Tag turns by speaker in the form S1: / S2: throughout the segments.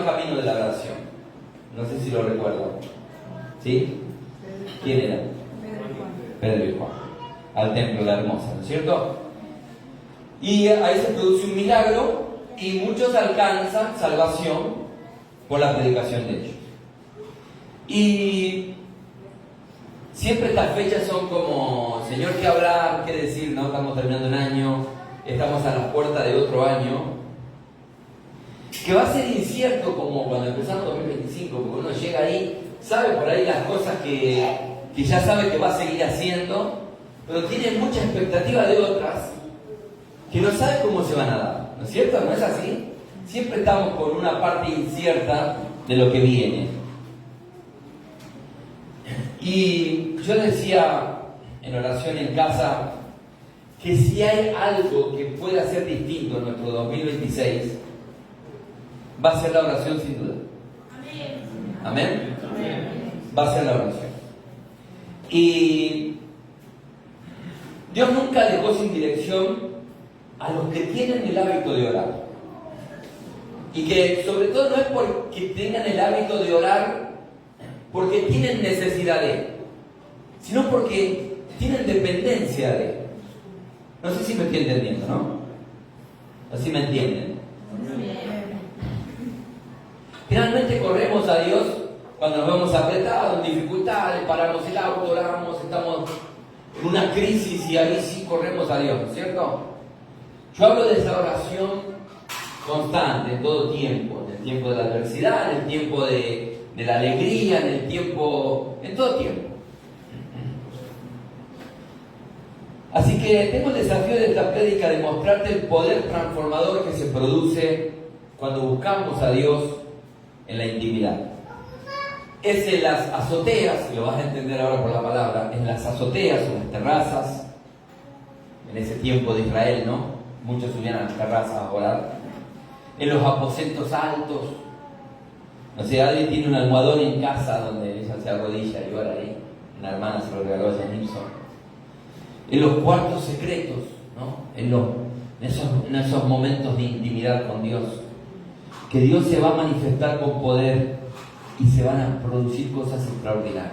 S1: el camino de la oración? No sé si lo recuerdan. ¿Sí? ¿Quién era? Pedro y Juan. Al templo de la Hermosa, ¿no es cierto? Y ahí se produce un milagro y muchos alcanzan salvación por la predicación de ellos. Y siempre estas fechas son como, Señor, ¿qué hablar? ¿Qué decir? No, estamos terminando un año, estamos a la puerta de otro año, que va a ser incierto como cuando empezamos 2025, porque uno llega ahí, sabe por ahí las cosas que ya sabe que va a seguir haciendo, pero tiene mucha expectativa de otras que no sabe cómo se van a dar, ¿no es cierto? ¿No es así? Siempre estamos con una parte incierta de lo que viene. Y yo decía en oración en casa que si hay algo que pueda ser distinto en nuestro 2026, va a ser la oración sin duda. ¿Amén? Va a ser la oración. Y Dios nunca dejó sin dirección a los que tienen el hábito de orar. Y que sobre todo no es porque tengan el hábito de orar porque tienen necesidad de Él, sino porque tienen dependencia de Él. No sé si me estoy entendiendo, ¿no? Así me entienden. Finalmente corremos a Dios cuando nos vemos apretados, en dificultades, paramos el auto, oramos, estamos en una crisis y ahí sí corremos a Dios, ¿no es cierto? Yo hablo de esa oración constante, en todo tiempo, en el tiempo de la adversidad, en el tiempo de la alegría, en todo tiempo. Así que tengo el desafío de esta prédica de mostrarte el poder transformador que se produce cuando buscamos a Dios en la intimidad. Es en las azoteas, y lo vas a entender ahora por la palabra, en las azoteas o las terrazas, en ese tiempo de Israel, ¿no? Muchos subían a las terrazas a orar. En los aposentos altos. No sé, alguien tiene un almohadón en casa donde ella se arrodilla y ora ahí. Una hermana se lo regaló a Nilsson. En los cuartos secretos, ¿no? En esos momentos de intimidad con Dios. Que Dios se va a manifestar con poder y se van a producir cosas extraordinarias.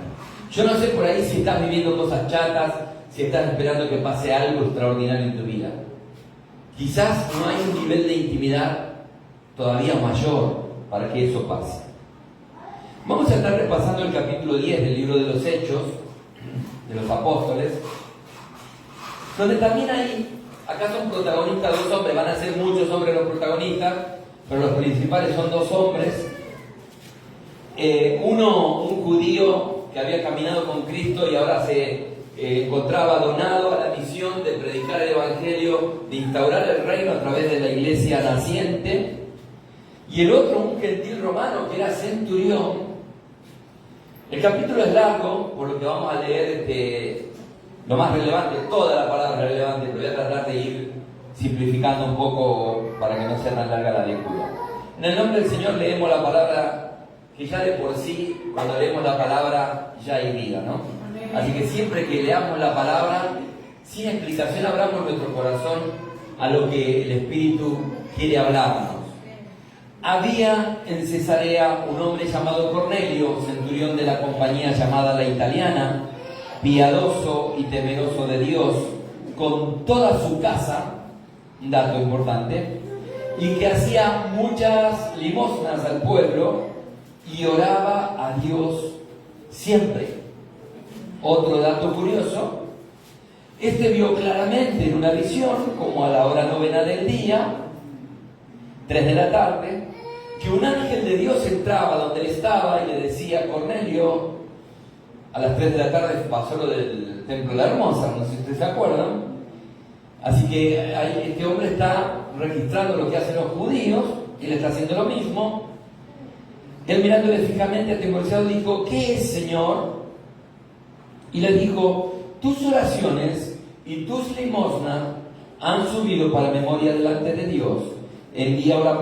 S1: Yo no sé por ahí si estás viviendo cosas chatas, si estás esperando que pase algo extraordinario en tu vida. Quizás no hay un nivel de intimidad todavía mayor para que eso pase. Vamos a estar repasando el capítulo 10 del libro de los Hechos de los Apóstoles, donde también hay, acá son protagonistas dos hombres, van a ser muchos hombres los protagonistas, pero los principales son dos hombres. Uno, un judío que había caminado con Cristo y ahora se encontraba donado a la misión de predicar el Evangelio, de instaurar el reino a través de la iglesia naciente. Y el otro, un gentil romano que era centurión. El capítulo es largo, por lo que vamos a leer lo más relevante, toda la palabra relevante, pero voy a tratar de ir simplificando un poco para que no sea tan larga la lectura. En el nombre del Señor leemos la palabra, que ya de por sí, cuando leemos la palabra, ya hay vida, ¿no? Así que siempre que leamos la palabra, sin explicación, abramos nuestro corazón a lo que el Espíritu quiere hablarnos. Había en Cesarea un hombre llamado Cornelio, centurión de la compañía llamada La Italiana, piadoso y temeroso de Dios, con toda su casa, un dato importante, y que hacía muchas limosnas al pueblo y oraba a Dios siempre. Otro dato curioso, este vio claramente en una visión, como a la hora 9 del día, 3 de la tarde, que un ángel de Dios entraba donde él estaba y le decía: Cornelio. A las 3 de la tarde pasó lo del templo de la Hermosa, no sé si ustedes se acuerdan. Así que este hombre está registrando lo que hacen los judíos, y él está haciendo lo mismo. Él, mirándole fijamente, atemorizado, dijo: ¿qué es, Señor? Y le dijo: tus oraciones y tus limosnas han subido para memoria delante de Dios. Envía ahora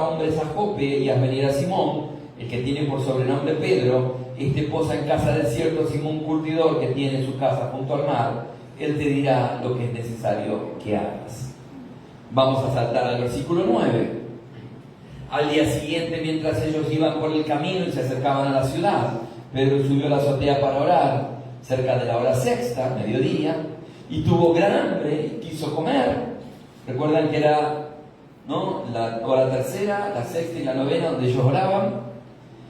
S1: hombres a Jope y haz venir a Simón, el que tiene por sobrenombre Pedro. Este posa en casa del cierto Simón curtidor, que tiene su casa junto al mar. Él te dirá lo que es necesario que hagas. Vamos a saltar al versículo 9. Al día siguiente, mientras ellos iban por el camino y se acercaban a la ciudad, Pedro subió a la azotea para orar, cerca de la hora sexta, mediodía, y tuvo gran hambre y quiso comer. Recuerdan que era, ¿no?, la hora tercera, la sexta y la novena donde ellos oraban.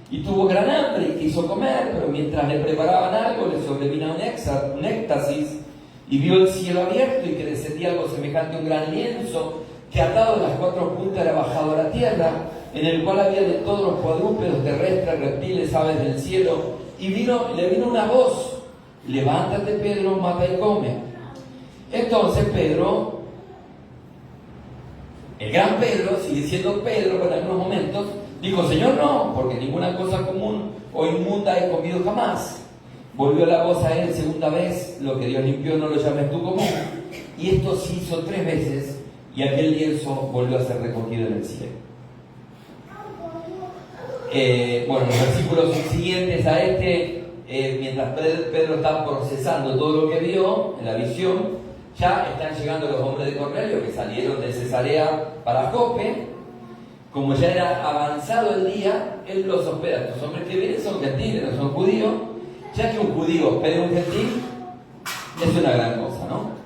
S1: Y tuvo gran hambre y quiso comer, pero mientras le preparaban algo, le sobrevino un éxtasis y vio el cielo abierto y que descendía algo semejante a un gran lienzo que atado de las cuatro puntas era bajado a la tierra, en el cual había de todos los cuadrúpedos, terrestres, reptiles, aves del cielo, y le vino una voz: levántate, Pedro, mata y come. Entonces Pedro, el gran Pedro, sigue siendo Pedro, pero en algunos momentos dijo: Señor, no, porque ninguna cosa común o inmunda he comido jamás. Volvió la voz a él segunda vez: lo que Dios limpió no lo llames tú común. Y esto se hizo 3 veces, y aquel lienzo volvió a ser recogido en el cielo. Bueno, los versículos siguientes a mientras Pedro está procesando todo lo que vio en la visión, ya están llegando los hombres de Cornelio que salieron de Cesarea para Jope. Como ya era avanzado el día, él los hospeda. Estos hombres que vienen son gentiles, no son judíos. Ya que un judío hospeda a un gentil, es una gran cosa, ¿no?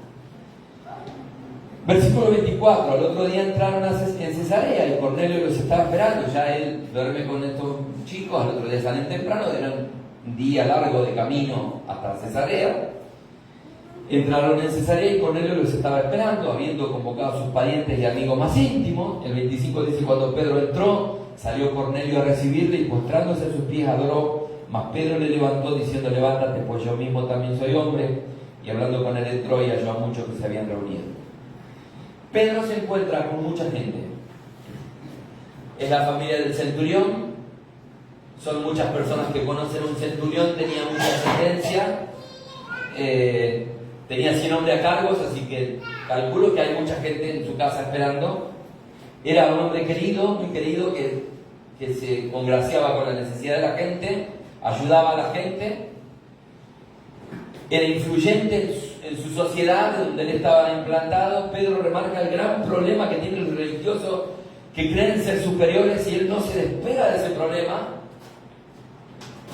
S1: Versículo 24, al otro día entraron en Cesarea y Cornelio los estaba esperando. Ya él duerme con estos chicos, al otro día salen temprano, era un día largo de camino hasta Cesarea. Entraron en Cesarea y Cornelio los estaba esperando, habiendo convocado a sus parientes y amigos más íntimos. El 25 dice: cuando Pedro entró, salió Cornelio a recibirle y postrándose a sus pies adoró. Mas Pedro le levantó diciendo: levántate, pues yo mismo también soy hombre. Y hablando con él entró y halló a muchos que se habían reunido. Pedro se encuentra con mucha gente. Es la familia del centurión. Son muchas personas que conocen un centurión, tenía mucha ascendencia. Tenía 100 hombres a cargos, así que calculo que hay mucha gente en su casa esperando. Era un hombre querido, muy querido, que se congraciaba con la necesidad de la gente, ayudaba a la gente. Era influyente en su sociedad donde él estaba implantado. Pedro remarca el gran problema que tiene el religioso, que creen ser superiores y él no se despega de ese problema.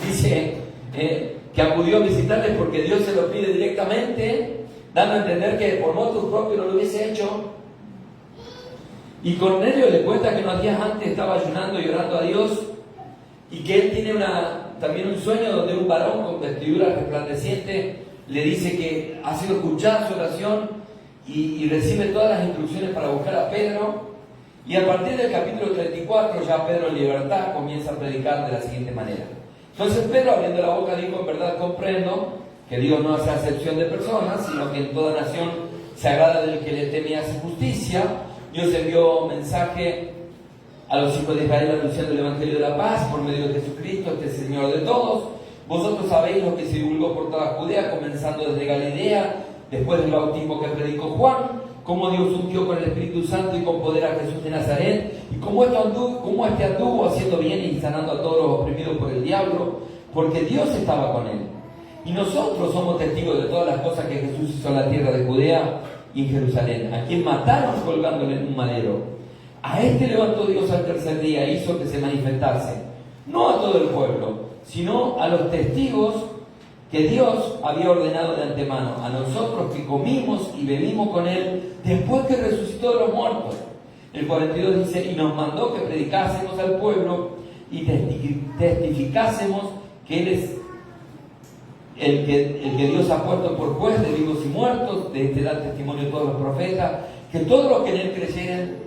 S1: Dice que acudió a visitarles porque Dios se lo pide directamente, dando a entender que por motu propio no lo hubiese hecho. Y Cornelio le cuenta que unos días antes estaba ayunando y orando a Dios, y que él tiene también un sueño donde un varón con vestidura resplandeciente le dice que ha sido escuchada su oración y recibe todas las instrucciones para buscar a Pedro. Y a partir del capítulo 34 ya Pedro en libertad comienza a predicar de la siguiente manera. Entonces Pedro, abriendo la boca, dijo: en verdad comprendo que Dios no hace acepción de personas, sino que en toda nación se agrada del que le teme y hace justicia. Dios envió mensaje a los hijos de Israel anunciando el Evangelio de la paz por medio de Jesucristo, este Señor de todos. Vosotros sabéis lo que se divulgó por toda Judea, comenzando desde Galilea, después del bautismo que predicó Juan, cómo Dios ungió con el Espíritu Santo y con poder a Jesús de Nazaret, y cómo este anduvo haciendo bien y sanando a todos los oprimidos por el diablo, porque Dios estaba con él. Y nosotros somos testigos de todas las cosas que Jesús hizo en la tierra de Judea y en Jerusalén, a quien mataron colgándole en un madero. A este levantó Dios al tercer día e hizo que se manifestase, no a todo el pueblo, sino a los testigos que Dios había ordenado de antemano, a nosotros que comimos y bebimos con él después que resucitó de los muertos. El 42 dice: y nos mandó que predicásemos al pueblo y testificásemos que él es el que Dios ha puesto por juez de vivos y muertos. De este da testimonio todos los profetas, que todos los que en él creyeren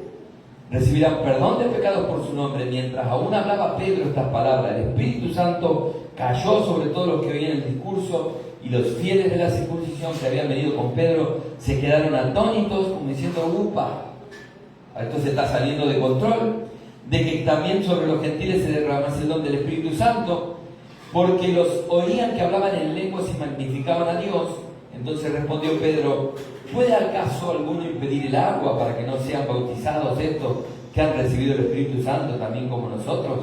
S1: recibirán perdón de pecados por su nombre. Mientras aún hablaba Pedro estas palabras, el Espíritu Santo cayó sobre todos los que oían el discurso, y los fieles de la circuncisión que habían venido con Pedro se quedaron atónitos, como diciendo: upa, esto se está saliendo de control. De que también sobre los gentiles se derramase el don del Espíritu Santo, porque los oían que hablaban en lenguas y magnificaban a Dios. Entonces respondió Pedro: ¿puede acaso alguno impedir el agua para que no sean bautizados estos que han recibido el Espíritu Santo también como nosotros?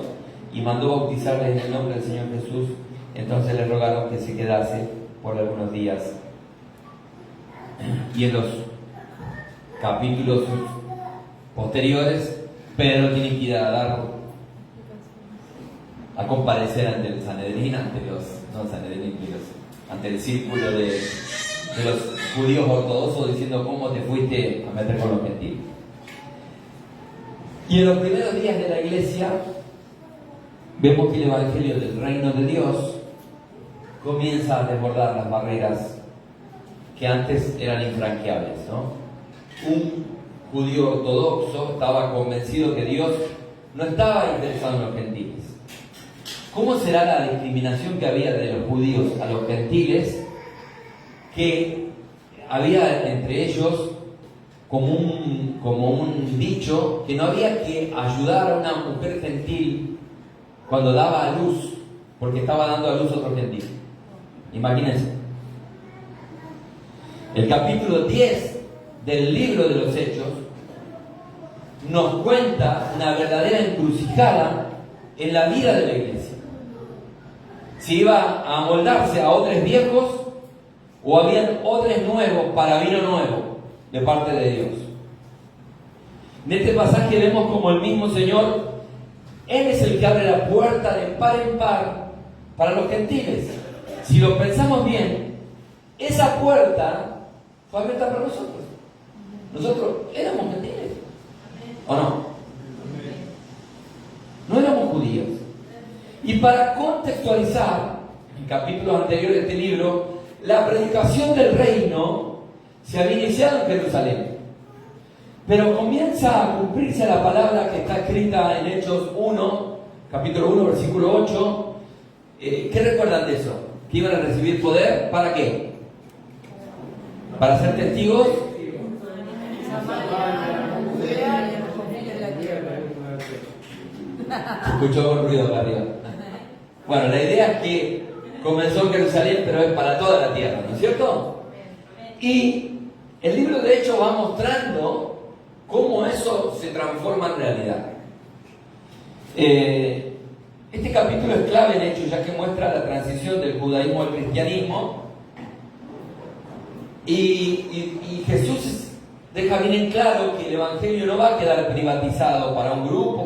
S1: Y mandó bautizarles en el nombre del Señor Jesús. Entonces le rogaron que se quedase por algunos días. Y en los capítulos posteriores, Pedro tiene que ir a dar a comparecer ante el Sanedrín, ante el círculo de los judíos ortodoxos, diciendo cómo te fuiste a meter con los gentiles. Y en los primeros días de la iglesia vemos que el evangelio del reino de Dios comienza a desbordar las barreras que antes eran infranqueables, ¿no? Un judío ortodoxo estaba convencido que Dios no estaba interesado en los gentiles. ¿Cómo será la discriminación que había de los judíos a los gentiles? Que había entre ellos como un dicho que no había que ayudar a una mujer gentil cuando daba a luz, porque estaba dando a luz a otro gentil. Imagínense. El capítulo 10 del libro de los Hechos nos cuenta una verdadera encrucijada en la vida de la iglesia. Si iba a amoldarse a odres viejos o habían odres nuevos para vino nuevo de parte de Dios. En este pasaje vemos como el mismo Señor, Él es el que abre la puerta de par en par para los gentiles. Si lo pensamos bien, esa puerta fue abierta para nosotros. Nosotros éramos gentiles, ¿o no? No éramos judíos. Y para contextualizar, en capítulos anteriores de este libro, la predicación del reino se había iniciado en Jerusalén. Pero comienza a cumplirse la palabra que está escrita en Hechos 1, capítulo 1, versículo 8. ¿Qué recuerdan de eso? Que iban a recibir poder, ¿para qué? Para ser testigos. Se escuchó un ruido acá arriba. Bueno, la idea es que comenzó en Jerusalén, pero es para toda la tierra, ¿no es cierto? Y el libro de Hechos va mostrando cómo eso se transforma en realidad. Este capítulo es clave en Hechos, ya que muestra la transición del judaísmo al cristianismo. Y Jesús deja bien en claro que el evangelio no va a quedar privatizado para un grupo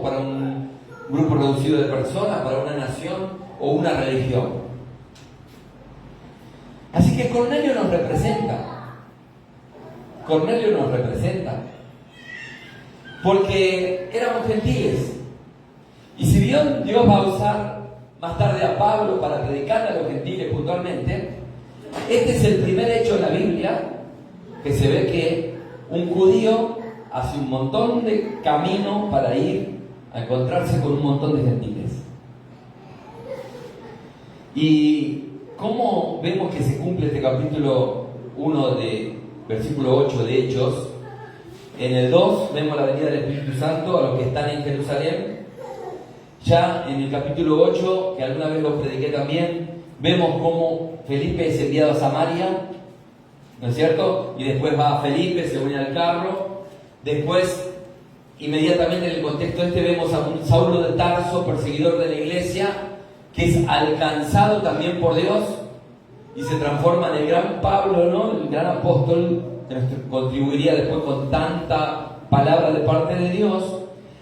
S1: reducido de personas, para una nación o una religión. Así que Cornelio nos representa. Cornelio nos representa. Porque éramos gentiles. Y si bien Dios va a usar más tarde a Pablo para predicarle a los gentiles puntualmente, este es el primer hecho en la Biblia que se ve que un judío hace un montón de camino para ir a encontrarse con un montón de gentiles. ¿Y cómo vemos que se cumple este capítulo 1 de versículo 8 de Hechos? En el 2 vemos la venida del Espíritu Santo a los que están en Jerusalén. Ya en el capítulo 8, que alguna vez lo prediqué también, vemos cómo Felipe es enviado a Samaria, ¿no es cierto? Y después va a Felipe, se une al carro. Después, inmediatamente en el contexto vemos a un Saulo de Tarso, perseguidor de la iglesia, que es alcanzado también por Dios y se transforma en el gran Pablo, ¿no? El gran apóstol que nos contribuiría después con tanta palabra de parte de Dios,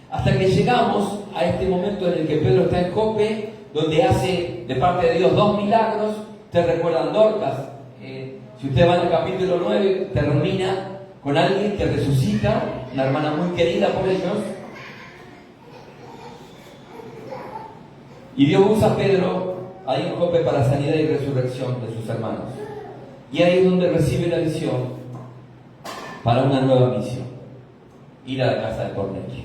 S1: hasta que llegamos a este momento en el que Pedro está en Jope, donde hace de parte de Dios 2 milagros. Ustedes recuerdan Dorcas. Si ustedes van al capítulo 9, termina con alguien que resucita, una hermana muy querida por ellos. Y Dios usa a Pedro ahí en Jope para sanidad y resurrección de sus hermanos. Y ahí es donde recibe la visión para una nueva misión: ir a la casa de Cornelio.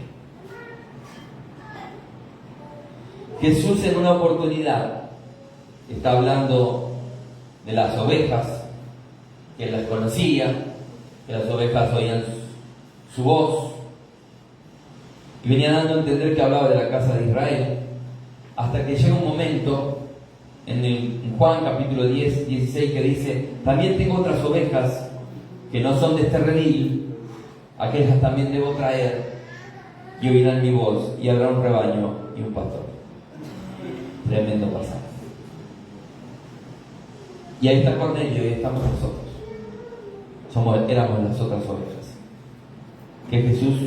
S1: Jesús en una oportunidad está hablando de las ovejas, que él las conocía, que las ovejas oían su voz, y venía dando a entender que hablaba de la casa de Israel, hasta que llega un momento en Juan capítulo 10, 16, que dice: también tengo otras ovejas que no son de este redil, aquellas también debo traer, y oirán mi voz, y habrá un rebaño y un pastor. Tremendo pasaje. Y ahí está Cornelio, y ahí estamos nosotros. Éramos las otras ovejas, que Jesús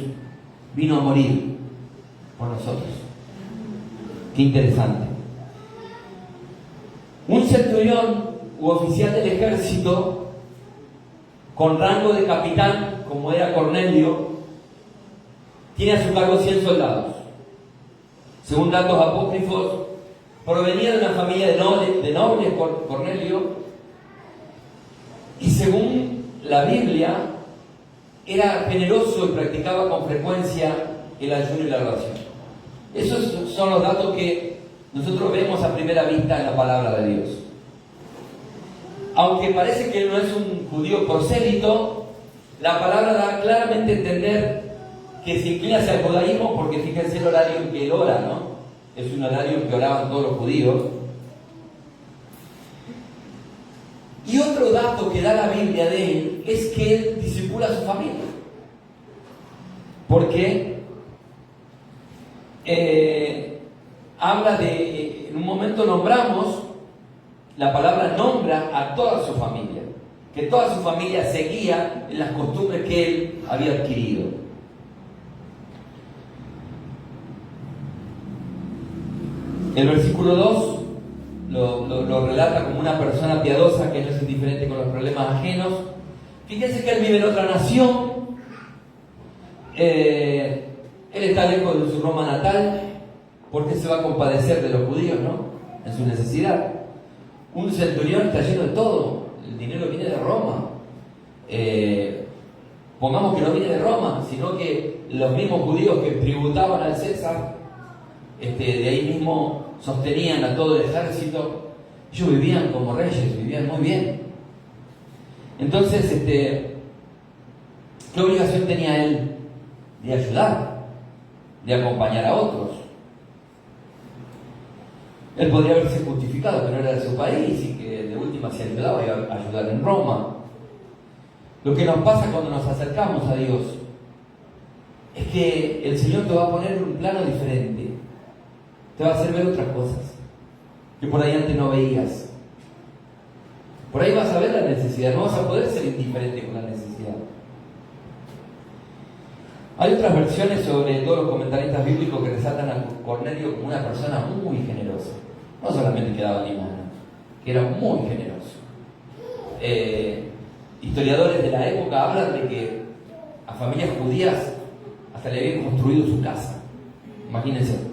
S1: vino a morir por nosotros. Qué interesante. centurión u oficial del ejército con rango de capitán, como era Cornelio, tiene a su cargo 100 soldados. Según datos apócrifos, provenía de una familia de nobles Cornelio, y según la Biblia, era generoso y practicaba con frecuencia el ayuno y la oración. Esos son los datos que nosotros vemos a primera vista en la palabra de Dios. Aunque parece que él no es un judío prosélito, la palabra da claramente a entender que se inclina hacia el judaísmo, porque fíjense el horario en que él ora, ¿no? Es un horario en que oraban todos los judíos. Y otro dato que da la Biblia de él es que él discipula a su familia. Porque habla de, en un momento nombramos, la palabra nombra a toda su familia, que toda su familia seguía en las costumbres que él había adquirido. El versículo 2 lo relata como una persona piadosa que no es indiferente con los problemas ajenos. Fíjense que él vive en otra nación, él está lejos de su Roma natal, porque se va a compadecer de los judíos, ¿no? En su necesidad. Un centurión está lleno de todo, el dinero viene de Roma. Pongamos que no viene de Roma, sino que los mismos judíos que tributaban al César, de ahí mismo sostenían a todo el ejército. Ellos vivían como reyes, vivían muy bien. Entonces, ¿qué obligación tenía él? De ayudar, de acompañar a otros. Él podría haberse justificado que no era de su país y que de última se ayudaba, iba a ayudar en Roma. Lo que nos pasa cuando nos acercamos a Dios es que el Señor te va a poner en un plano diferente. Te va a hacer ver otras cosas que por ahí antes no veías. Por ahí vas a ver la necesidad, no vas a poder ser indiferente con la necesidad. Hay otras versiones sobre todos los comentaristas bíblicos que resaltan a Cornelio como una persona muy generosa. No solamente que daba limosna, que era muy generoso. Historiadores de la época hablan de que a familias judías hasta le habían construido su casa. Imagínense.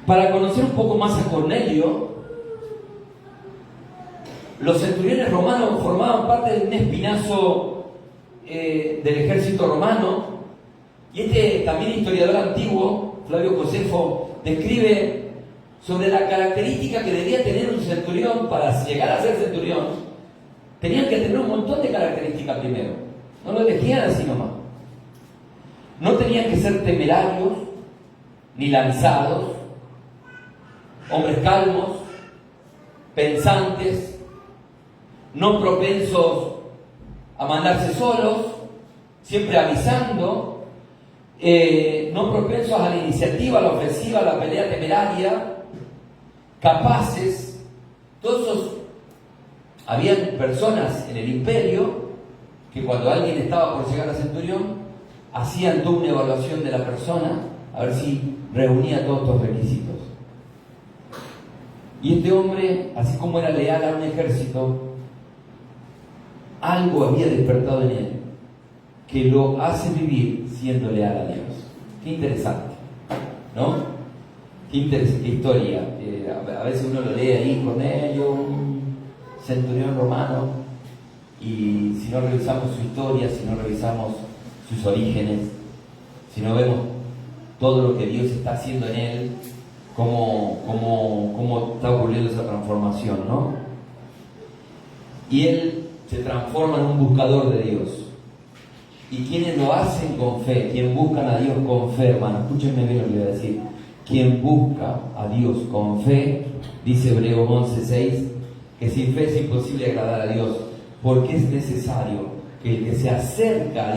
S1: Para conocer un poco más a Cornelio, los centuriones romanos formaban parte de un espinazo del ejército romano, y también historiador antiguo, Flavio Josefo, describe sobre la característica que debía tener un centurión para llegar a ser centurión. Tenían que tener un montón de características primero, no lo elegían así nomás. No tenían que ser temerarios ni lanzados, hombres calmos, pensantes, no propensos a mandarse solos, siempre avisando, no propensos a la iniciativa, a la ofensiva, a la pelea temeraria, capaces. Todos esos, habían personas en el imperio que cuando alguien estaba por llegar a centurión, hacían toda una evaluación de la persona a ver si reunía todos estos requisitos. Y este hombre, así como era leal a un ejército, algo había despertado en él que lo hace vivir siendo leal a Dios. Qué interesante, ¿no? Qué historia. A veces uno lo lee ahí, Cornelio, un centurión romano, y si no revisamos su historia, si no revisamos sus orígenes, si no vemos todo lo que Dios está haciendo en él, cómo está ocurriendo esa transformación, ¿no? Y él se transforma en un buscador de Dios. Y quienes lo hacen con fe, quien buscan a Dios con fe, hermano, escúchenme bien lo que voy a decir. Quien busca a Dios con fe, dice Hebreos 11:6, que sin fe es imposible agradar a Dios, porque es necesario que el que se acerca a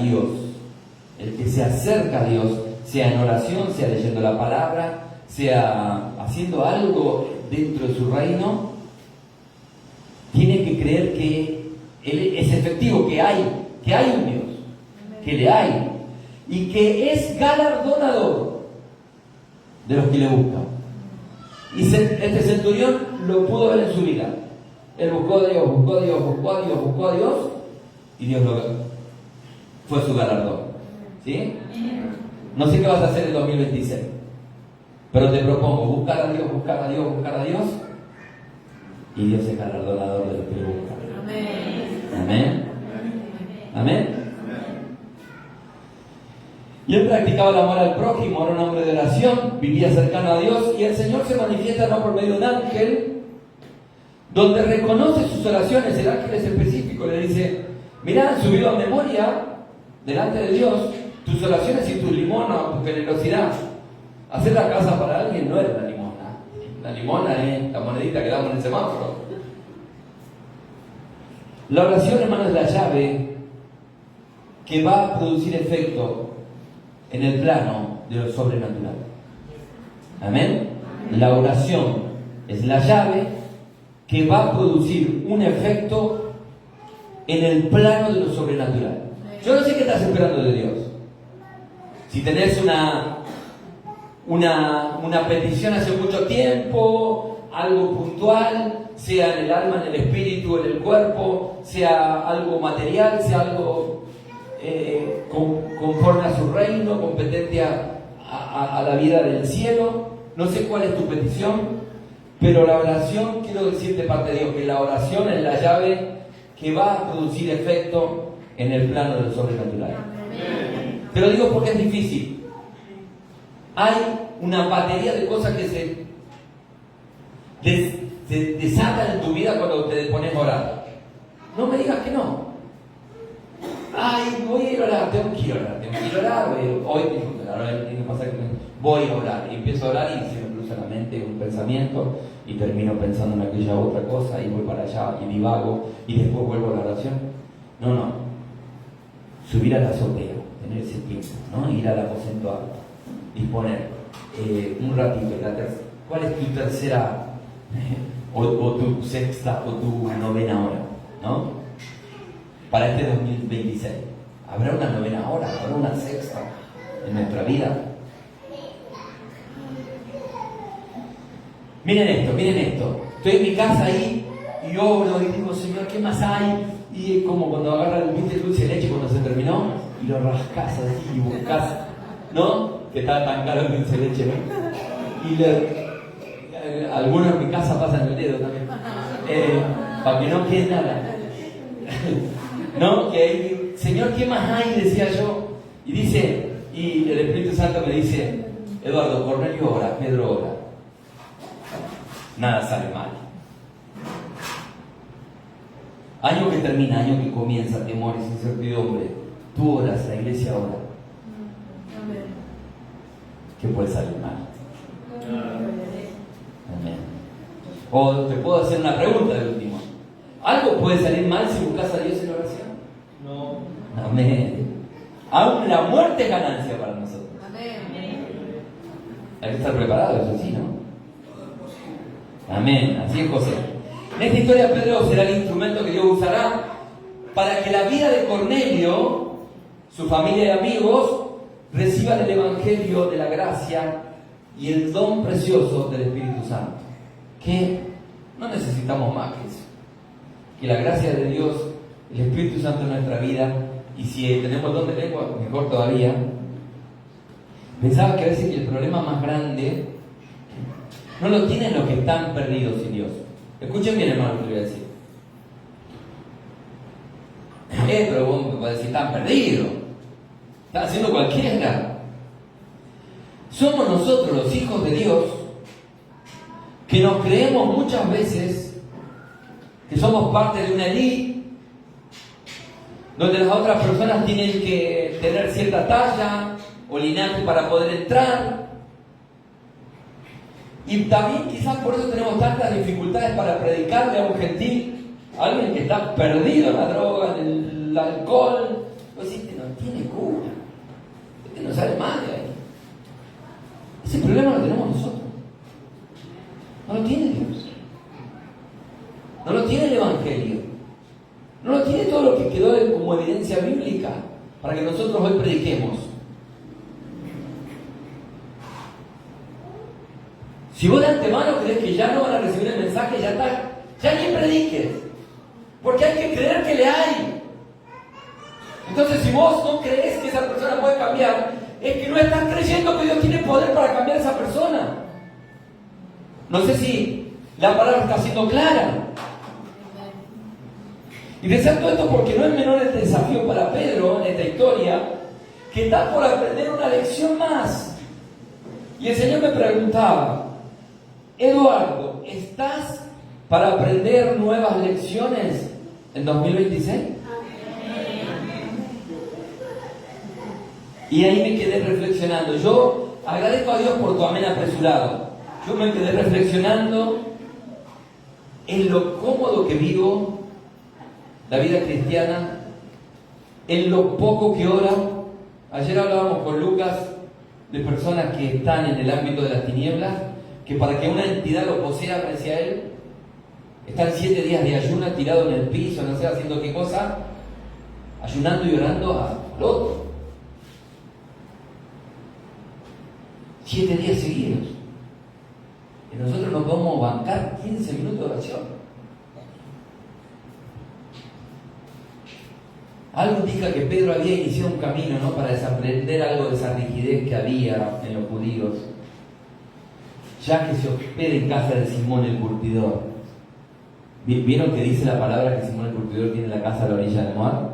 S1: Dios, sea en oración, sea leyendo la palabra, sea haciendo algo dentro de su reino, tiene que creer que Él es efectivo, que hay un Dios, que le hay, y que es galardonador de los que le buscan. Y este centurión lo pudo ver en su vida. Él buscó a Dios, buscó a Dios, buscó a Dios, buscó a Dios, y Dios lo fue su galardón. ¿Sí? No sé qué vas a hacer en 2026, pero te propongo buscar a Dios, buscar a Dios, buscar a Dios, y Dios es galardonador de los que lo buscan. Amén. Amén. Y él practicaba el amor al prójimo, era un hombre de oración, vivía cercano a Dios, y el Señor se manifiesta no por medio de un ángel, donde reconoce sus oraciones. El ángel es específico, le dice: mirá, han subido a memoria delante de Dios tus oraciones y tu limona, tu generosidad. Hacer la casa para alguien no es la limona. La limona es la monedita que damos en el semáforo. La oración, hermano, es la llave que va a producir efecto en el plano de lo sobrenatural. Amén. La oración es la llave que va a producir un efecto en el plano de lo sobrenatural. Yo no sé qué estás esperando de Dios. Si tenés una petición hace mucho tiempo, algo puntual, sea en el alma, en el espíritu, en el cuerpo, sea algo material, sea algo conforme a su reino, competente a la vida del cielo. No sé cuál es tu petición, pero la oración, quiero decirte parte de Dios, que la oración es la llave que va a producir efecto en el plano del sobrenatural. Te lo digo porque es difícil. Hay una batería de cosas que se desatan en tu vida cuando te pones a orar. No me digas que no. Ay, voy a ir a orar, tengo que ir a orar. Hoy tengo que pasar que voy a orar. Y empiezo a orar y se me cruza la mente un pensamiento y termino pensando en aquella otra cosa y voy para allá y divago y después vuelvo a la oración. No. Subir al azotea, tener ese tiempo, ¿no? Ir al aposento alto, disponer un ratito. ¿Cuál es tu tercera o tu sexta o tu novena hora, ¿no? Para este 2026. ¿Habrá una novena hora? ¿Habrá una sexta en nuestra vida? Miren esto. Estoy en mi casa ahí y oro y digo: Señor, ¿qué más hay? Y es como cuando agarras el dulce de leche cuando se terminó y lo rascas así y buscas, ¿no? Que está tan caro el dulce de leche, ¿no? Y algunos en mi casa pasan el dedo también, para que no quede nada. ¿No? Que ahí, Señor, ¿qué más hay? Decía yo. Y dice, y el Espíritu Santo me dice: Eduardo, Cornelio ora, Pedro ora. Nada sale mal. Año que termina, año que comienza, temores, incertidumbre. Tú oras, la iglesia ora. ¿Qué puede salir mal? Amén. O te puedo hacer una pregunta de último. ¿Algo puede salir mal si buscas a Dios en oración? No. Amén. Aún la muerte es ganancia para nosotros. Amén. Hay que estar preparados, eso sí, ¿no? Amén. Así es, José. En esta historia, Pedro será el instrumento que Dios usará para que la vida de Cornelio, su familia y amigos, reciban el evangelio de la gracia y el don precioso del Espíritu Santo. Que no necesitamos más que eso. Que la gracia de Dios, el Espíritu Santo en nuestra vida, y si tenemos don de lengua, mejor todavía. Pensaba que a veces que el problema más grande no lo tienen los que están perdidos sin Dios. Escuchen bien, hermano, lo que voy a decir. Pero vos me podés decir: están perdidos, están haciendo cualquiera. Somos nosotros, los hijos de Dios, que nos creemos muchas veces que somos parte de una élite, donde las otras personas tienen que tener cierta talla o linaje para poder entrar. Y también quizás por eso tenemos tantas dificultades para predicarle a un gentil, a alguien que está perdido en la droga, en el alcohol. Pues este no tiene cura, este no sale más de ahí. Ese problema lo tenemos nosotros. No lo tiene Dios. No lo tiene el Evangelio. No lo tiene todo lo que quedó como evidencia bíblica para que nosotros hoy prediquemos. Si vos de antemano crees que ya no van a recibir el mensaje, ya está, ya ni prediques. Porque hay que creer que le hay. Entonces, si vos no crees que esa persona puede cambiar, es que no estás creyendo que Dios tiene poder para cambiar a esa persona. No sé si la palabra está siendo clara. Y resalto esto porque no es menor el desafío para Pedro en esta historia, que está por aprender una lección más. Y el Señor me preguntaba: Eduardo, ¿estás para aprender nuevas lecciones en 2026? Y ahí me quedé reflexionando. Yo agradezco a Dios por tu amén apresurado. Yo me quedé reflexionando en lo cómodo que vivo la vida cristiana, en lo poco que oro. Ayer hablábamos con Lucas de personas que están en el ámbito de las tinieblas, que para que una entidad lo posea, decía él, están 7 días de ayuno, tirado en el piso, no sé haciendo qué cosa, ayunando y orando al otro. 7 días seguidos. Y nosotros no podemos bancar 15 minutos de oración. Algo indica que Pedro había iniciado un camino, ¿no?, para desaprender algo de esa rigidez que había en los judíos, ya que se hospeda en casa de Simón el curtidor. ¿Vieron que dice la palabra que Simón el curtidor tiene la casa a la orilla del mar?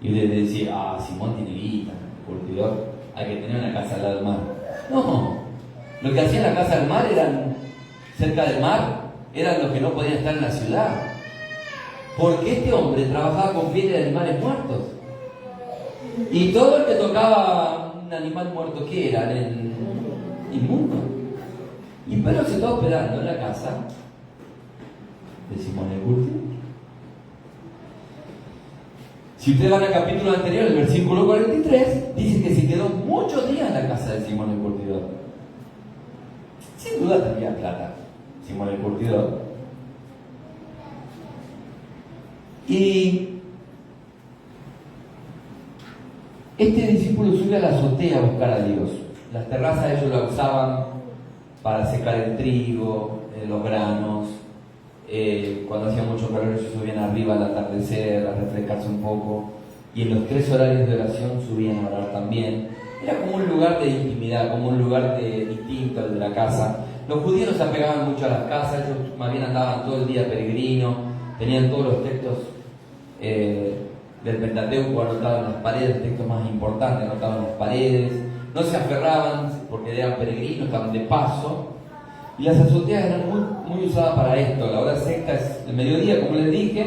S1: Y le decía, Simón tiene guita, el curtidor, hay que tener una casa al lado del mar. No, lo que hacían en la casa del mar eran, cerca del mar, eran los que no podían estar en la ciudad. Porque este hombre trabajaba con pieles de animales muertos. Y todo el que tocaba un animal muerto, ¿qué era? Inmundo. Y Pedro se estaba hospedando en la casa de Simón el curtidor. Si ustedes van al capítulo anterior, el versículo 43, dice que se quedó muchos días en la casa de Simón el curtidor. Sin duda tenía plata, Simón el curtidor. Y este discípulo sube a la azotea a buscar a Dios. Las terrazas ellos la usaban para secar el trigo, los granos. Cuando hacía mucho calor ellos subían arriba al atardecer a refrescarse un poco, y en los 3 horarios de oración subían a orar también. Era como un lugar de intimidad, como un lugar distinto al de la casa. Los judíos no se apegaban mucho a las casas, ellos más bien andaban todo el día peregrino, tenían todos los textos del Pentateuco anotados en las paredes, textos más importantes anotados en las paredes. No se aferraban porque eran peregrinos, estaban de paso. Y las azoteas eran muy usadas para esto. La hora sexta es el mediodía, como les dije.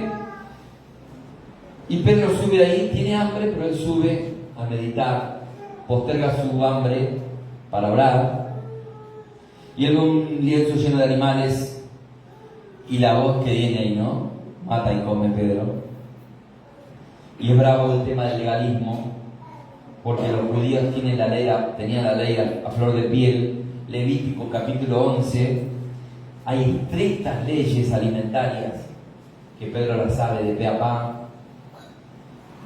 S1: Y Pedro sube ahí, tiene hambre, pero él sube a meditar, posterga su hambre para orar. Y él ve un lienzo lleno de animales y la voz que viene ahí, ¿no? Mata y come Pedro. Y es bravo el tema del legalismo, porque los judíos tenían la ley a flor de piel. Levítico capítulo 11, hay estrictas leyes alimentarias que Pedro las sabe de pe a pa,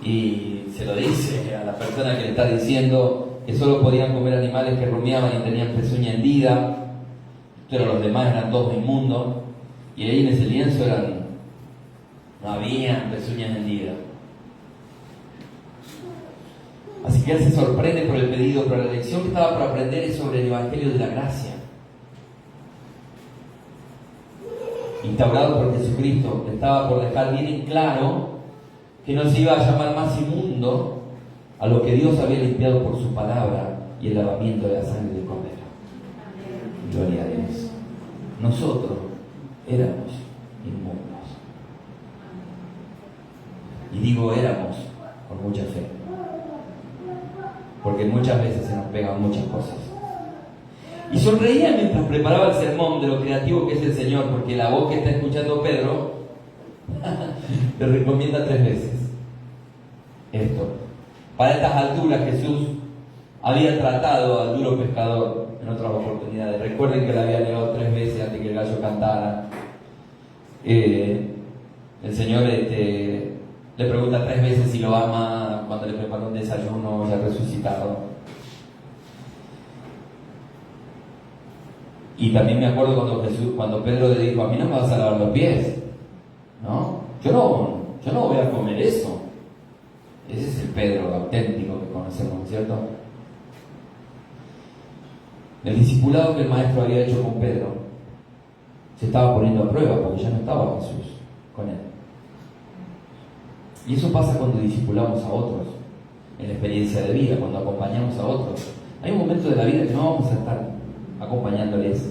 S1: y se lo dice a la persona que le está diciendo que solo podían comer animales que rumiaban y tenían pezuña hendida, pero los demás eran todos inmundos. Y ahí en ese lienzo no había pezuñas hendidas. Así que él se sorprende por el pedido, pero la lección que estaba por aprender es sobre el Evangelio de la Gracia, instaurado por Jesucristo. Estaba por dejar bien en claro que no se iba a llamar más inmundo a lo que Dios había limpiado por su palabra y el lavamiento de la sangre del Cordero. Gloria a Dios. Nosotros éramos inmundos. Y digo éramos con mucha fe, porque muchas veces se nos pegan muchas cosas. Y sonreía mientras preparaba el sermón de lo creativo que es el Señor, porque la voz que está escuchando Pedro le recomienda 3 veces esto. Para estas alturas Jesús había tratado al duro pescador en otras oportunidades. Recuerden que le había negado 3 veces antes que el gallo cantara. El Señor le pregunta 3 veces si lo ama cuando le prepara un desayuno ya resucitado. Y también me acuerdo cuando Pedro le dijo, a mí no me vas a lavar los pies, ¿no? Yo no voy a comer eso. Ese es el Pedro auténtico que conocemos, ¿cierto? El discipulado que el maestro había hecho con Pedro se estaba poniendo a prueba porque ya no estaba Jesús con él. Y eso pasa cuando discipulamos a otros en la experiencia de vida, cuando acompañamos a otros. Hay un momento de la vida que no vamos a estar acompañándoles.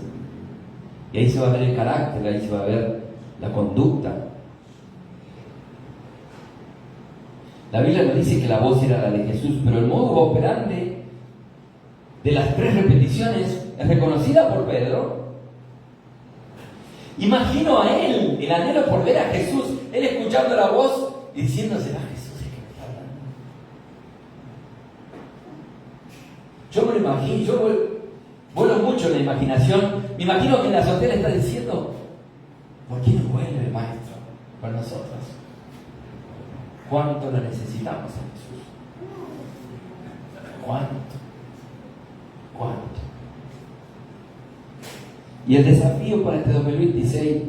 S1: Y ahí se va a ver el carácter, ahí se va a ver la conducta. La Biblia nos dice que la voz era la de Jesús, pero el modo operandi de las 3 repeticiones es reconocida por Pedro. Imagino a él, el anhelo por ver a Jesús, él escuchando la voz y diciendo, ¿será Jesús el que me está hablando? Yo me lo imagino, yo vuelo mucho en la imaginación, me imagino que en la azotea está diciendo, ¿por qué no vuelve el maestro con nosotros? ¿Cuánto lo necesitamos a Jesús? ¿Cuánto? Y el desafío para este 2026,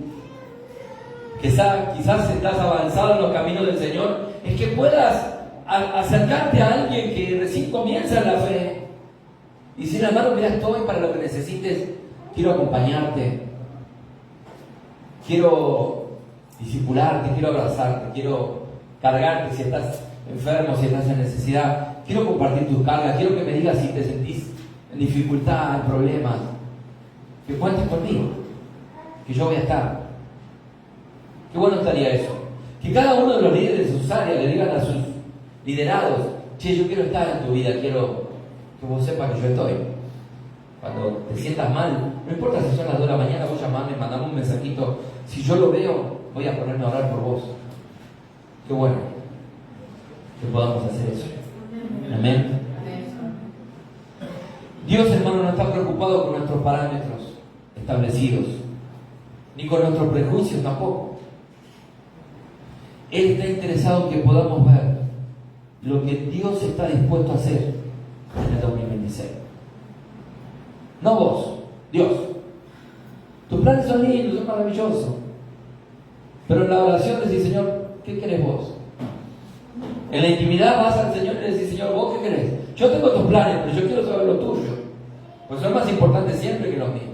S1: quizás estás avanzado en los caminos del Señor, es que puedas acercarte a alguien que recién comienza en la fe y decir, hermano, mira, estoy para lo que necesites, quiero acompañarte, quiero discipularte, quiero abrazarte, quiero cargarte si estás enfermo, si estás en necesidad, quiero compartir tus cargas, quiero que me digas si te sentís en dificultad, en problemas, que cuentes conmigo, que yo voy a estar. Qué bueno estaría eso, que cada uno de los líderes de sus áreas le digan a sus liderados, che, yo quiero estar en tu vida, quiero que vos sepas que yo estoy. Cuando te sientas mal, no importa si son las 2 de la mañana, vos llamame, mandame un mensajito, si yo lo veo, voy a ponerme a orar por vos. Qué bueno que podamos hacer eso. Amén. Dios, hermano, no está preocupado con nuestros parámetros establecidos, ni con nuestros prejuicios tampoco. Él está interesado en que podamos ver lo que Dios está dispuesto a hacer en el 2026. No vos, Dios. Tus planes son lindos, son maravillosos, pero en la oración decís, Señor, ¿qué querés vos? En la intimidad vas al Señor y le decís, Señor, ¿vos qué querés? Yo tengo tus planes, pero yo quiero saber lo tuyo, pues son más importantes siempre que los míos.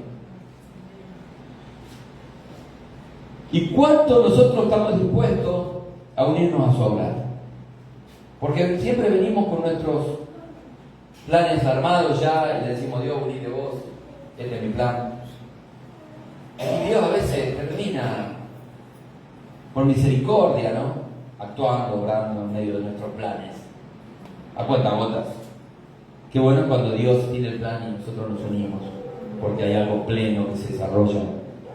S1: ¿Y cuánto nosotros estamos dispuestos a unirnos a su hablar? Porque siempre venimos con nuestros planes armados ya y le decimos, Dios, unite vos, este es mi plan. Y Dios a veces termina por misericordia, ¿no? Actuando, obrando en medio de nuestros planes. A cuentagotas. Qué bueno cuando Dios tiene el plan y nosotros nos unimos, porque hay algo pleno que se desarrolla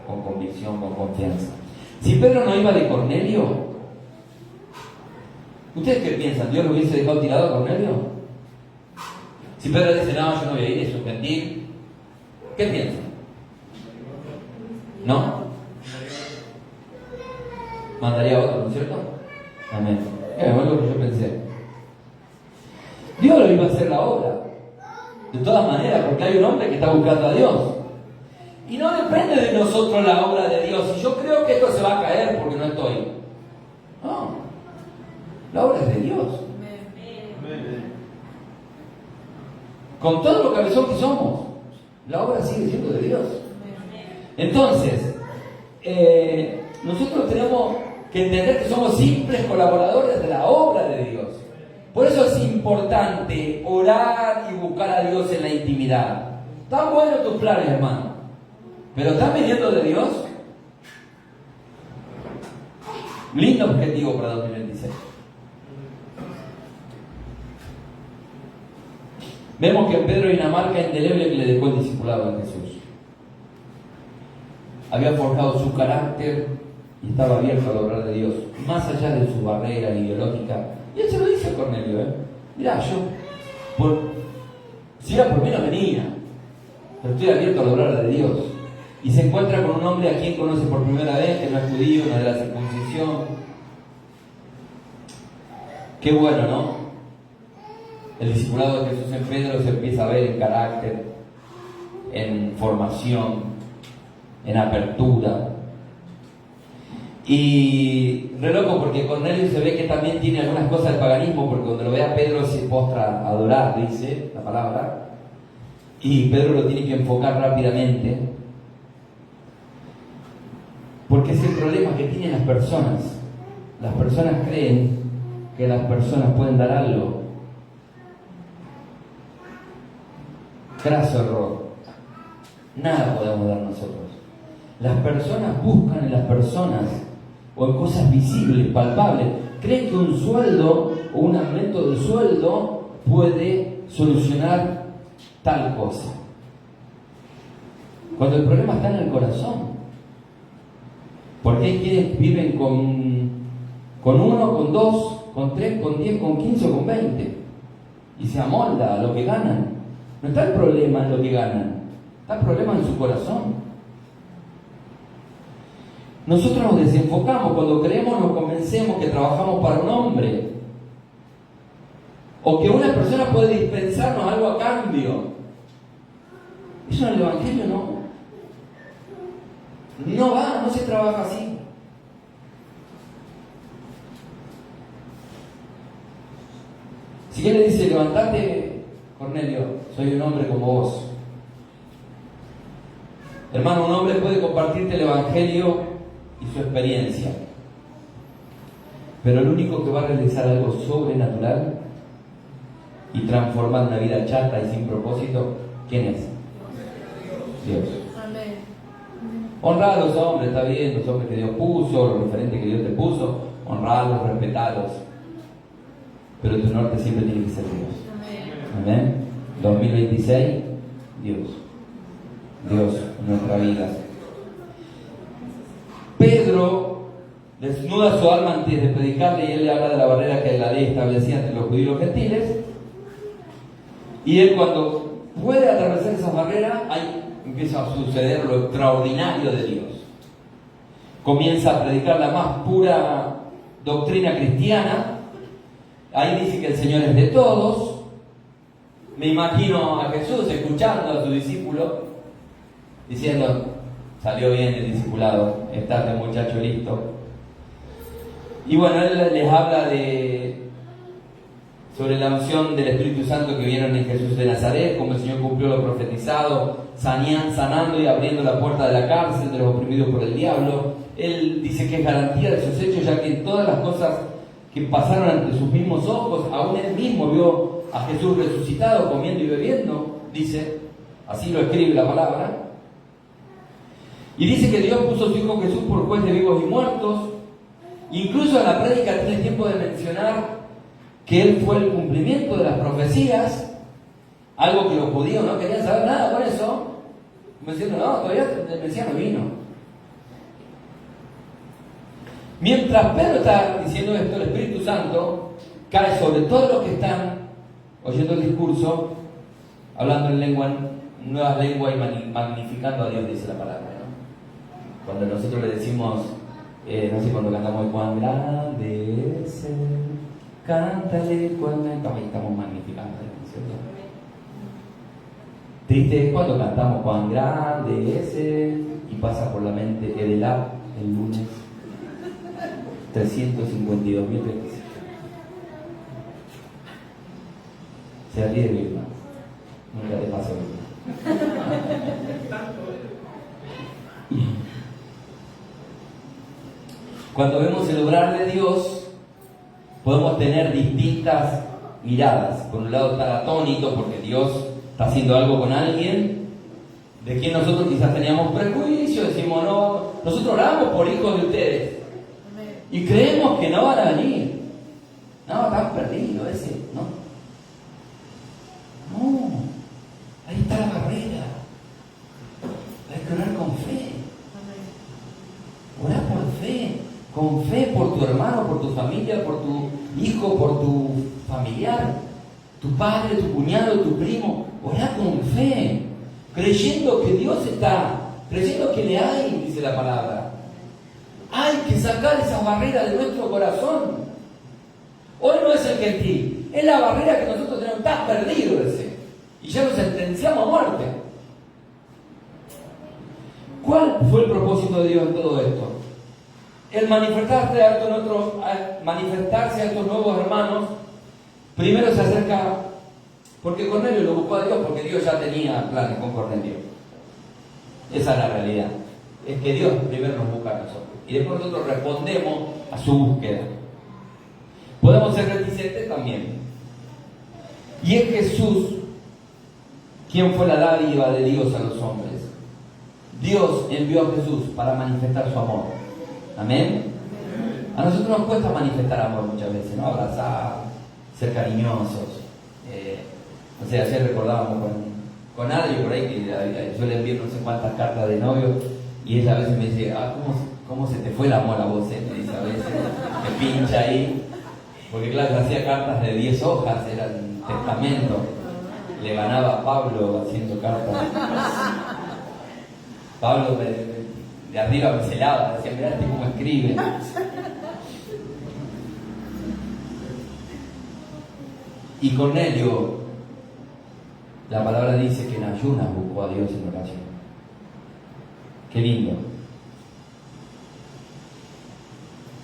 S1: con convicción, con confianza. Si Pedro no iba de Cornelio, ¿ustedes qué piensan? ¿Dios lo hubiese dejado tirado a Cornelio? Si Pedro dice, no, yo no voy a ir, eso es mentir, ¿qué piensan? ¿No? Mandaría a otro, ¿no es cierto? Amén. Es lo que yo pensé. Dios lo iba a hacer la obra, de todas maneras, porque hay un hombre que está buscando a Dios. Y no depende de nosotros la obra de Dios. Y yo creo que esto se va a caer porque no estoy. No. La obra es de Dios. Con todo lo cabezón que somos, la obra sigue siendo de Dios. Entonces, nosotros tenemos que entender que somos simples colaboradores de la obra de Dios. Por eso es importante orar y buscar a Dios en la intimidad. Están buenos tus planes, hermano, pero ¿están viniendo de Dios? Lindo objetivo para 2026. Vemos que en Pedro hay una marca indeleble que le dejó el discipulado de Jesús. Había forjado su carácter y estaba abierto a la obra de Dios, más allá de su barrera ideológica. Y él se lo dice a Cornelio, mirá, si era por mí no venía, pero estoy abierto a la obra de Dios. Y se encuentra con un hombre a quien conoce por primera vez, que no es judío, no es de la circuncisión. Qué bueno, ¿no? El discipulado de Jesús en Pedro se empieza a ver en carácter, en formación, en apertura. Y re loco porque Cornelio se ve que también tiene algunas cosas del paganismo, porque cuando lo ve a Pedro se postra a adorar, dice la palabra, y Pedro lo tiene que enfocar rápidamente, porque es el problema que tienen las personas. Las personas creen que las personas pueden dar algo. Graso error. Nada podemos dar nosotros. Las personas buscan en las personas o en cosas visibles, palpables. Creen que un sueldo o un aumento de sueldo puede solucionar tal cosa. Cuando el problema está en el corazón. Porque hay quienes viven con 1, con 2, con 3, con 10, con 15 o con 20. Y se amolda a lo que ganan. No está el problema en lo que ganan. Está el problema en su corazón. Nosotros nos desenfocamos cuando creemos, nos convencemos que trabajamos para un hombre. O que una persona puede dispensarnos algo a cambio. Eso en el Evangelio no se trabaja así. Si él le dice, levantate, Cornelio, soy un hombre como vos. Hermano, un hombre puede compartirte el Evangelio y su experiencia, pero el único que va a realizar algo sobrenatural y transformar una vida chata y sin propósito, ¿quién es? Dios.
S2: Amén.
S1: Honrar a los hombres, está bien, los hombres que Dios puso, los referentes que Dios te puso, honrarlos, respetarlos, pero tu norte siempre tiene que ser Dios.
S2: Amén.
S1: Amén. 2026, Dios en nuestra vida. Pedro desnuda su alma antes de predicarle, y él le habla de la barrera que la ley establecía entre los judíos y los gentiles. Y él, cuando puede atravesar esa barrera, ahí empieza a suceder lo extraordinario de Dios. Comienza a predicar la más pura doctrina cristiana. Ahí dice que el Señor es de todos. Me imagino a Jesús escuchando a su discípulo, diciendo, salió bien el discipulado, está este muchacho listo. Y bueno, él les habla sobre la unción del Espíritu Santo que vieron en Jesús de Nazaret, como el Señor cumplió lo profetizado, sanando y abriendo la puerta de la cárcel de los oprimidos por el diablo. Él dice que es garantía de sus hechos, ya que en todas las cosas que pasaron ante sus mismos ojos, aún él mismo vio a Jesús resucitado, comiendo y bebiendo, dice, así lo escribe la palabra. Y dice que Dios puso a su Hijo Jesús por juez de vivos y muertos. Incluso en la prédica tiene tiempo de mencionar que Él fue el cumplimiento de las profecías, algo que los judíos no querían saber nada con eso, como diciendo, no, todavía el Mesías no vino. Mientras Pedro está diciendo esto, el Espíritu Santo cae sobre todos los que están oyendo el discurso, hablando en nuevas lenguas y magnificando a Dios, dice la palabra, ¿no? Cuando nosotros le decimos, no sé, cuando cantamos cuán grande es Él, cántale cuán grande, ahí estamos magnificando, ¿cierto? Triste es cuando cantamos cuán grande es Él y pasa por la mente Edelab el lunes 352.000 veces. Se ríe de Vilma. Nunca te pasa Vilma. Cuando vemos el obrar de Dios, podemos tener distintas miradas. Por un lado estar atónito porque Dios está haciendo algo con alguien, de quien nosotros quizás teníamos prejuicio, decimos, no, nosotros oramos por hijos de ustedes y creemos que no van a venir. No, están perdidos ese, ¿no? No, ahí está la barrera. Hay que orar con fe. Orar por fe, con fe por tu hermano, por tu familia, por tu hijo, por tu familiar, tu padre, tu cuñado, tu primo. Orar con fe, creyendo que Dios está, creyendo que le hay, dice la palabra. Hay que sacar esas barreras de nuestro corazón. Hoy no es el gentil, es la barrera que nosotros tenemos. Está perdido ese, y ya lo sentenciamos a muerte. ¿Cuál fue el propósito de Dios en todo esto? El manifestarse a estos nuevos hermanos, primero se acerca, porque Cornelio lo buscó a Dios, porque Dios ya tenía planes con Cornelio. Esa es la realidad. Es que Dios primero nos busca a nosotros. Y después nosotros respondemos a su búsqueda. Podemos ser reticentes también. Y es Jesús quien fue la dádiva de Dios a los hombres. Dios envió a Jesús para manifestar su amor. Amén. A nosotros nos cuesta manifestar amor muchas veces, ¿no? Abrazar, ser cariñosos. No sé, ayer recordábamos con Adri por ahí que yo le envío no sé cuántas cartas de novio y ella a veces me dice, ¿cómo se te fue el amor a vos? Me dice a veces, me pincha ahí. Porque claro, yo hacía cartas de 10 hojas, eran testamento. Le ganaba a Pablo haciendo cartas. Pablo de arriba me celaba, decía, mirá este cómo escribe. Y Cornelio, la palabra dice que en ayunas buscó a Dios en oración. Qué lindo.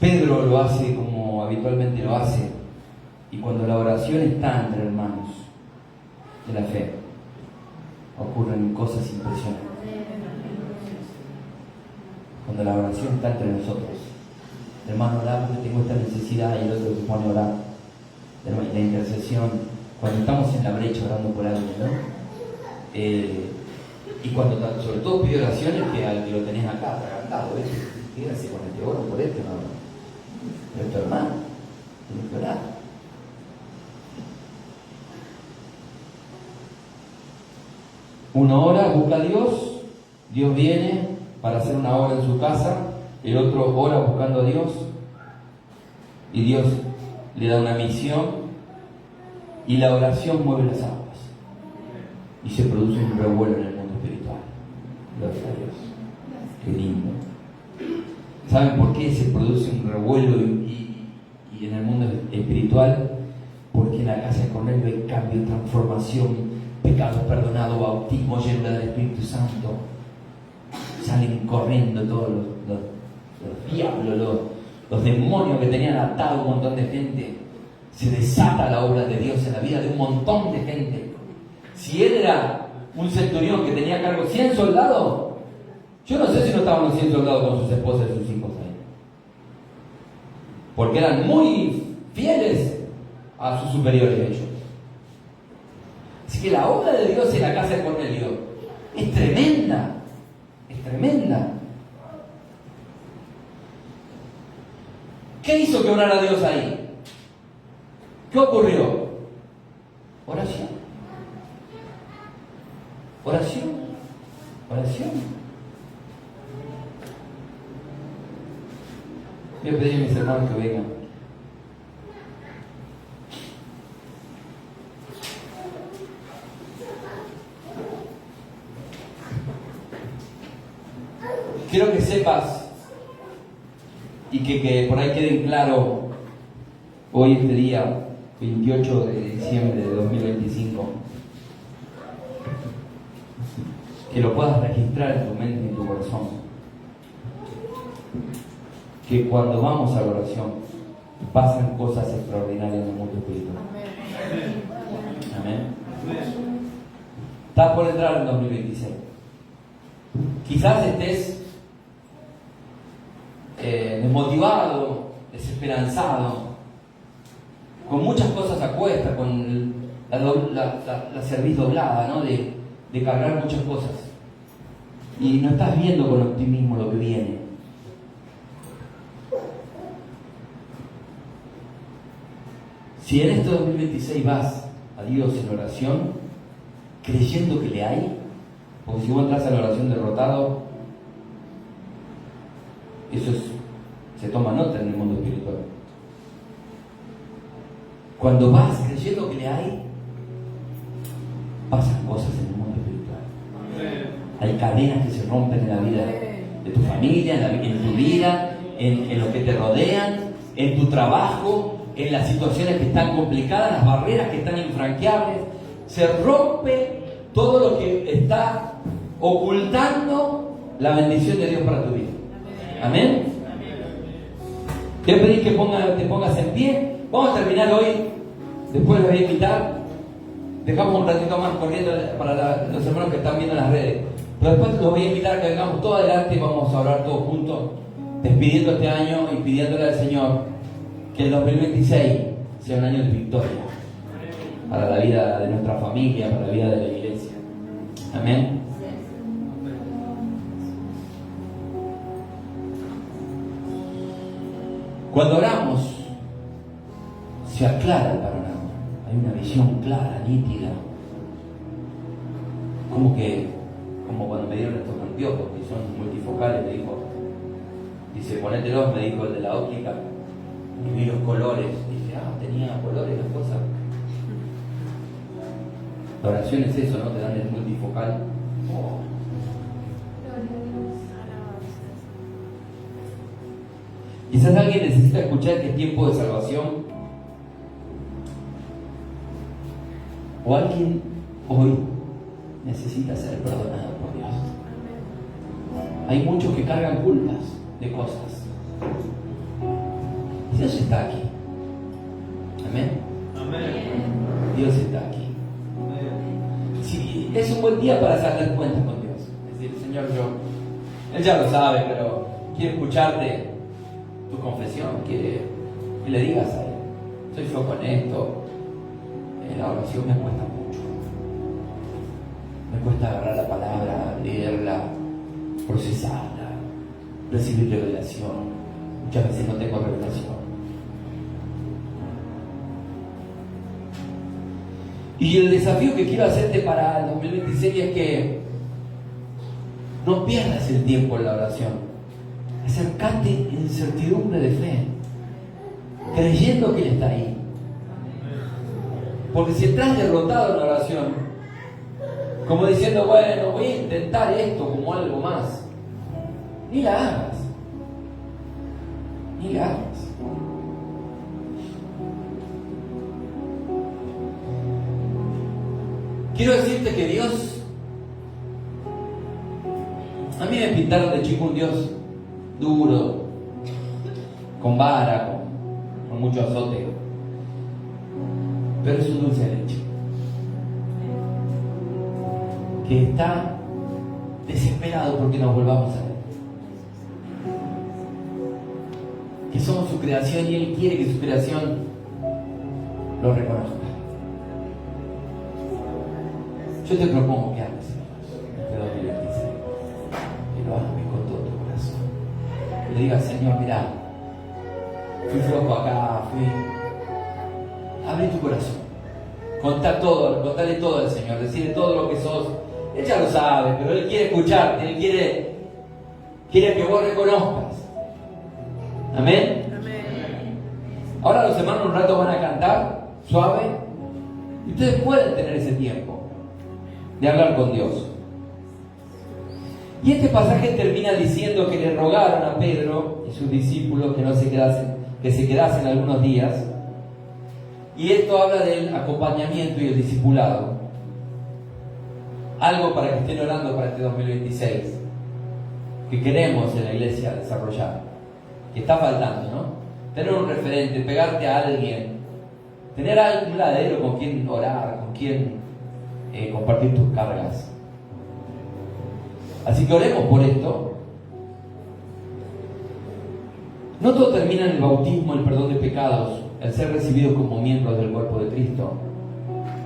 S1: Pedro lo hace como habitualmente lo hace. Y cuando la oración está entre hermanos de la fe, ocurren cosas impresionantes. Cuando la oración está entre nosotros, hermano, orá porque tengo esta necesidad, y el otro se pone a orar. La intercesión, cuando estamos en la brecha orando por alguien, ¿no? Y cuando sobre todo pide oraciones que al que lo tenés acá atragantado, ¿ves? Fíjense, con este oro por este, no. Pero tu hermano, tienes que orar. Uno ora, busca a Dios, Dios viene para hacer una obra en su casa, el otro ora buscando a Dios, y Dios le da una misión, y la oración mueve las aguas, y se produce un revuelo en el mundo espiritual. Gloria a Dios. Qué lindo. ¿Saben por qué se produce un revuelo y en el mundo espiritual? Porque en la casa de Cornelio hay cambio, transformación, pecados perdonados, bautismo lleno del Espíritu Santo. Salen corriendo todos los diablos, los demonios que tenían atado un montón de gente. Se desata la obra de Dios en la vida de un montón de gente. Si él era un centurión que tenía a cargo 100 soldados, yo no sé si no estaban los 100 soldados con sus esposas y sus hijos ahí. Porque eran muy fieles a sus superiores ellos. Así que la obra de Dios en la casa de Cornelio es tremenda. Es tremenda. ¿Qué hizo que orara a Dios ahí? ¿Qué ocurrió? Oración. Oración. Oración. Voy a pedir a mis hermanos que vengan. Quiero que sepas y que por ahí quede claro hoy, este día 28 de diciembre de 2025, que lo puedas registrar en tu mente y en tu corazón, que cuando vamos a la oración pasan cosas extraordinarias en el mundo espiritual. Amén. Estás por entrar en 2026. Quizás estés desmotivado, desesperanzado, con muchas cosas a cuesta, con la cerviz doblada, ¿no? de cargar muchas cosas, y no estás viendo con optimismo lo que viene. Si en este 2026 vas a Dios en oración, creyendo que le hay, porque si vos entras a la oración derrotado, eso se toma nota en el mundo espiritual. Cuando vas creyendo que le hay, pasan cosas en el mundo espiritual. Hay cadenas que se rompen en la vida de tu familia, en tu vida, en lo que te rodean, en tu trabajo, en las situaciones que están complicadas, las barreras que están infranqueables. Se rompe todo lo que está ocultando la bendición de Dios para tu vida. Amén. Te voy a pedir que te pongas en pie. Vamos a terminar hoy. Después les voy a invitar. Dejamos un ratito más corriendo para los hermanos que están viendo en las redes. Pero después los voy a invitar a que vengamos todos adelante y vamos a orar todos juntos, despidiendo este año y pidiéndole al Señor que el 2026 sea un año de victoria para la vida de nuestra familia, para la vida de la iglesia. Amén. Cuando oramos, se aclara el panorama. Hay una visión clara, nítida. Como cuando me dieron estos anteojos, que son multifocales, dice, ponételos, me dijo el de la óptica, y vi los colores. Dije, tenía colores las cosas. La oración es eso, ¿no? Te dan el multifocal. Quizás alguien necesita escuchar que es tiempo de salvación. O alguien hoy necesita ser perdonado por Dios. Hay muchos que cargan culpas de cosas. Dios está aquí. Amén. Dios está aquí. Sí, es un buen día para hacer cuentas con Dios. Es decir, Señor, Él ya lo sabe, pero quiere escucharte tu confesión, quiere que le digas a Él, soy yo con esto. La oración me cuesta mucho. Me cuesta agarrar la palabra, leerla, procesarla, recibir revelación. Muchas veces no tengo revelación. Y el desafío que quiero hacerte para el 2026 es que no pierdas el tiempo en la oración. Acercate en certidumbre de fe, creyendo que Él está ahí. Porque si estás derrotado en la oración, como diciendo, bueno, voy a intentar esto como algo más, ni la hagas. Ni la hagas. Quiero decirte que Dios, a mí me pintaron de chico un Dios duro, con vara, con mucho azote, pero es un dulce de leche que está desesperado porque nos volvamos a Él, que somos su creación y Él quiere que su creación lo reconozca. Yo te propongo que hagas este 2026, que lo hagas con todo tu corazón, que le digas, Señor, mira, fui flojo acá, abre tu corazón, contale todo al Señor, decirle todo lo que sos. Él ya lo sabe, pero Él quiere escucharte, Él quiere que vos reconozcas. Amén. Ahora los hermanos un rato van a cantar suave y ustedes pueden tener ese tiempo de hablar con Dios. Y este pasaje termina diciendo que le rogaron a Pedro y sus discípulos que se quedasen algunos días. Y esto habla del acompañamiento y el discipulado. Algo para que estén orando para este 2026, que queremos en la iglesia desarrollar, que está faltando, ¿no? Tener un referente, pegarte a alguien, tener un ladero con quien orar, con quien compartir tus cargas. Así que oremos por esto. No todo termina en el bautismo, el perdón de pecados, el ser recibidos como miembros del cuerpo de Cristo.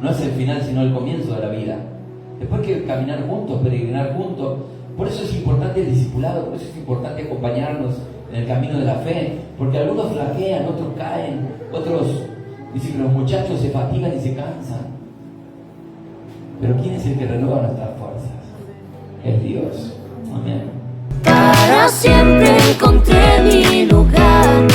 S1: No es el final, sino el comienzo de la vida. Después hay que caminar juntos, peregrinar juntos. Por eso es importante el discipulado, por eso es importante acompañarnos en el camino de la fe, porque algunos flaquean, otros caen, otros dicen que los muchachos se fatigan y se cansan. Pero ¿quién es el que renueva nuestras fuerzas? Es Dios. Amén.
S2: Para siempre encontré mi lugar.